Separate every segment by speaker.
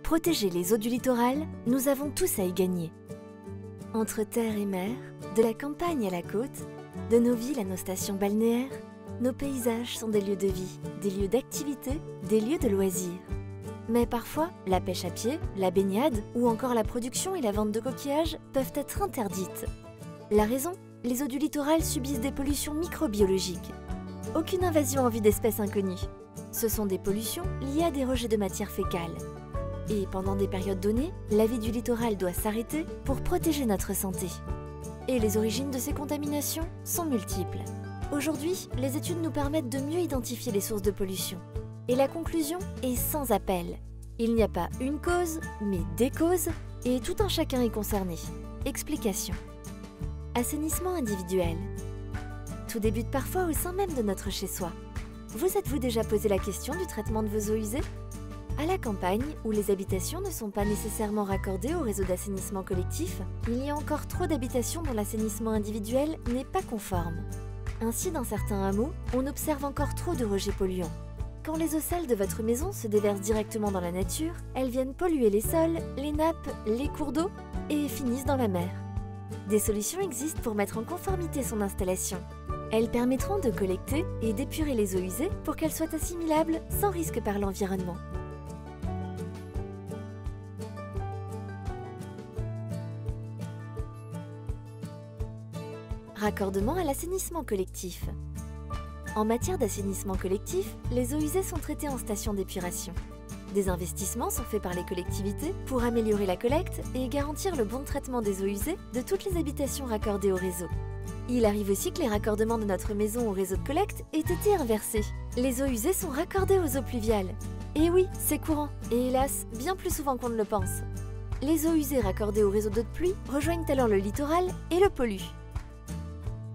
Speaker 1: Protéger les eaux du littoral, nous avons tous à y gagner. Entre terre et mer, de la campagne à la côte, de nos villes à nos stations balnéaires, nos paysages sont des lieux de vie, des lieux d'activité, des lieux de loisirs. Mais parfois, la pêche à pied, la baignade ou encore la production et la vente de coquillages peuvent être interdites. La raison ? Les eaux du littoral subissent des pollutions microbiologiques. Aucune invasion en vue d'espèces inconnues. Ce sont des pollutions liées à des rejets de matière fécale. Et pendant des périodes données, la vie du littoral doit s'arrêter pour protéger notre santé. Et les origines de ces contaminations sont multiples. Aujourd'hui, les études nous permettent de mieux identifier les sources de pollution. Et la conclusion est sans appel. Il n'y a pas une cause, mais des causes, et tout un chacun est concerné. Explication. Assainissement individuel. Tout débute parfois au sein même de notre chez-soi. Vous êtes-vous déjà posé la question du traitement de vos eaux usées ? À la campagne, où les habitations ne sont pas nécessairement raccordées au réseau d'assainissement collectif, il y a encore trop d'habitations dont l'assainissement individuel n'est pas conforme. Ainsi, dans certains hameaux, on observe encore trop de rejets polluants. Quand les eaux sales de votre maison se déversent directement dans la nature, elles viennent polluer les sols, les nappes, les cours d'eau et finissent dans la mer. Des solutions existent pour mettre en conformité son installation. Elles permettront de collecter et d'épurer les eaux usées pour qu'elles soient assimilables sans risque par l'environnement. Raccordement à l'assainissement collectif. En matière d'assainissement collectif, les eaux usées sont traitées en stations d'épuration. Des investissements sont faits par les collectivités pour améliorer la collecte et garantir le bon traitement des eaux usées de toutes les habitations raccordées au réseau. Il arrive aussi que les raccordements de notre maison au réseau de collecte aient été inversés. Les eaux usées sont raccordées aux eaux pluviales. Et oui, c'est courant, et hélas, bien plus souvent qu'on ne le pense. Les eaux usées raccordées au réseau d'eau de pluie rejoignent alors le littoral et le polluent.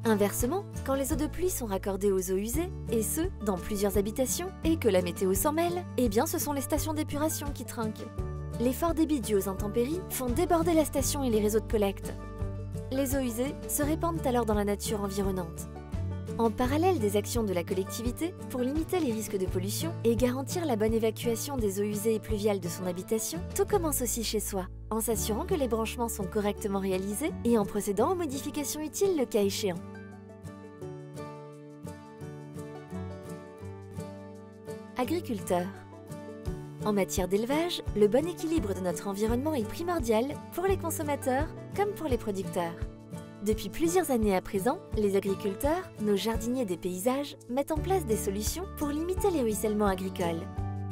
Speaker 1: Inversement, quand les eaux de pluie sont raccordées aux eaux usées, et ce, dans plusieurs habitations, et que la météo s'en mêle, eh bien ce sont les stations d'épuration qui trinquent. Les forts débits dus aux intempéries font déborder la station et les réseaux de collecte. Les eaux usées se répandent alors dans la nature environnante. En parallèle des actions de la collectivité, pour limiter les risques de pollution et garantir la bonne évacuation des eaux usées et pluviales de son habitation, tout commence aussi chez soi, en s'assurant que les branchements sont correctement réalisés et en procédant aux modifications utiles le cas échéant. Agriculteur. En matière d'élevage, le bon équilibre de notre environnement est primordial pour les consommateurs comme pour les producteurs. Depuis plusieurs années à présent, les agriculteurs, nos jardiniers des paysages, mettent en place des solutions pour limiter les ruissellements agricoles.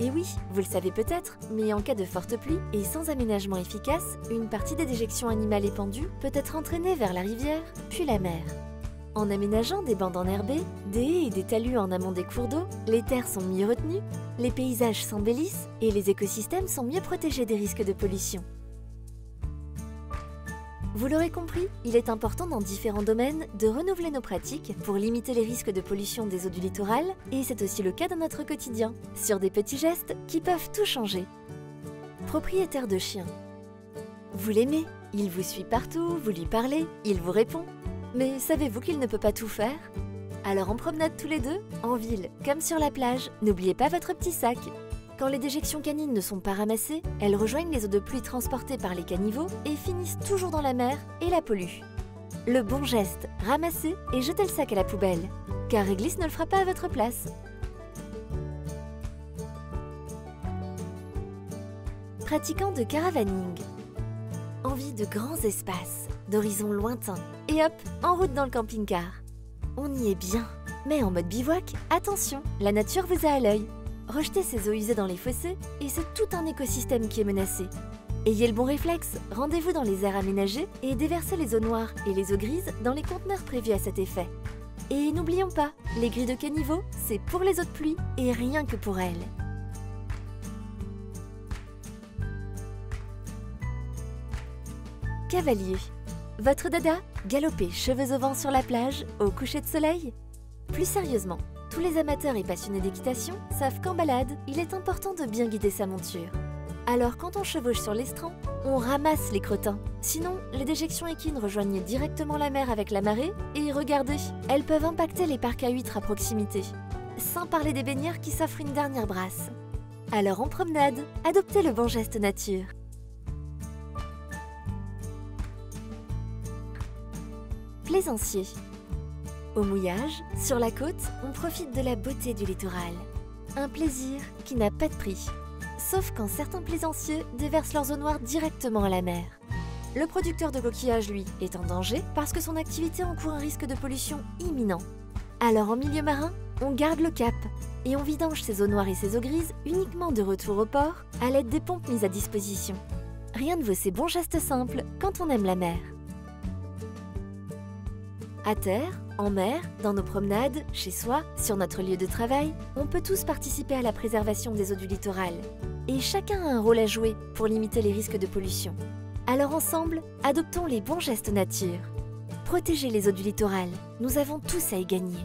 Speaker 1: Et oui, vous le savez peut-être, mais en cas de forte pluie et sans aménagement efficace, une partie des déjections animales épandues peut être entraînée vers la rivière, puis la mer. En aménageant des bandes enherbées, des haies et des talus en amont des cours d'eau, les terres sont mieux retenues, les paysages s'embellissent et les écosystèmes sont mieux protégés des risques de pollution. Vous l'aurez compris, il est important dans différents domaines de renouveler nos pratiques pour limiter les risques de pollution des eaux du littoral, et c'est aussi le cas dans notre quotidien, sur des petits gestes qui peuvent tout changer. Propriétaire de chien. Vous l'aimez, il vous suit partout, vous lui parlez, il vous répond. Mais savez-vous qu'il ne peut pas tout faire ? Alors en promenade tous les deux, en ville comme sur la plage, n'oubliez pas votre petit sac. Quand les déjections canines ne sont pas ramassées, elles rejoignent les eaux de pluie transportées par les caniveaux et finissent toujours dans la mer et la polluent. Le bon geste, ramassez et jetez le sac à la poubelle, car Réglisse ne le fera pas à votre place. Pratiquant de caravaning. Envie de grands espaces, d'horizons lointains, et hop, en route dans le camping-car. On y est bien, mais en mode bivouac, attention, la nature vous a à l'œil. Rejetez ces eaux usées dans les fossés et c'est tout un écosystème qui est menacé. Ayez le bon réflexe, rendez-vous dans les aires aménagées et déversez les eaux noires et les eaux grises dans les conteneurs prévus à cet effet. Et n'oublions pas, les grilles de caniveau, c'est pour les eaux de pluie et rien que pour elles. Cavalier. Votre dada, galoper cheveux au vent sur la plage, au coucher de soleil? Plus sérieusement, tous les amateurs et passionnés d'équitation savent qu'en balade, il est important de bien guider sa monture. Alors quand on chevauche sur l'estran, on ramasse les crottins. Sinon, les déjections équines rejoignent directement la mer avec la marée et regardez, elles peuvent impacter les parcs à huîtres à proximité. Sans parler des baigneurs qui s'offrent une dernière brasse. Alors en promenade, adoptez le bon geste nature. Plaisancier. Au mouillage, sur la côte, on profite de la beauté du littoral. Un plaisir qui n'a pas de prix. Sauf quand certains plaisanciers déversent leurs eaux noires directement à la mer. Le producteur de coquillages, lui, est en danger parce que son activité encourt un risque de pollution imminent. Alors en milieu marin, on garde le cap et on vidange ces eaux noires et ces eaux grises uniquement de retour au port à l'aide des pompes mises à disposition. Rien ne vaut ces bons gestes simples quand on aime la mer. À terre, en mer, dans nos promenades, chez soi, sur notre lieu de travail, on peut tous participer à la préservation des eaux du littoral. Et chacun a un rôle à jouer pour limiter les risques de pollution. Alors ensemble, adoptons les bons gestes nature. Protéger les eaux du littoral, nous avons tous à y gagner.